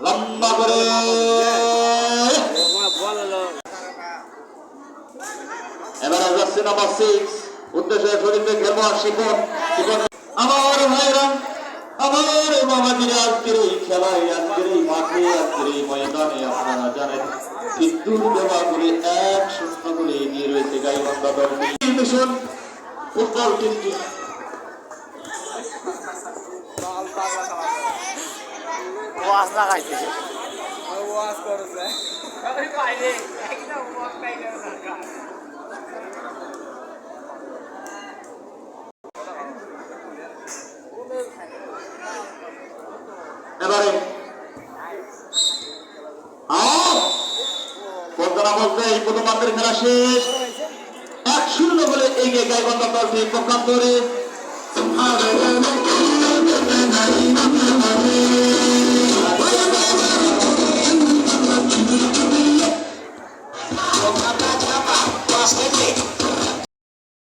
লম্বা করে এবারে যাচ্ছে নাম্বার 6 উদ্দেশ্যে শরীরকে খেলবো শিখন শিখন আমার ভাইরা আমার বাবাজিরা আজকের এই খেলায় আজকের এই মাঠে আজকের এই ময়দানে আপনারা জানেন বিদ্যুৎ দেওয়া করে 1-0 করে এগিয়ে রয়েছে গাইবান্ধা দল মিশন ফুটবল টিমটি ওয়াজ লাগাইছে ওয়াজ করছে এবারে বলতে এই প্রথমার্ধের খেলা শেষ 1-0 বলে এগিয়ে গাইবান্ধা দলটি পক্ষান্তরে Basket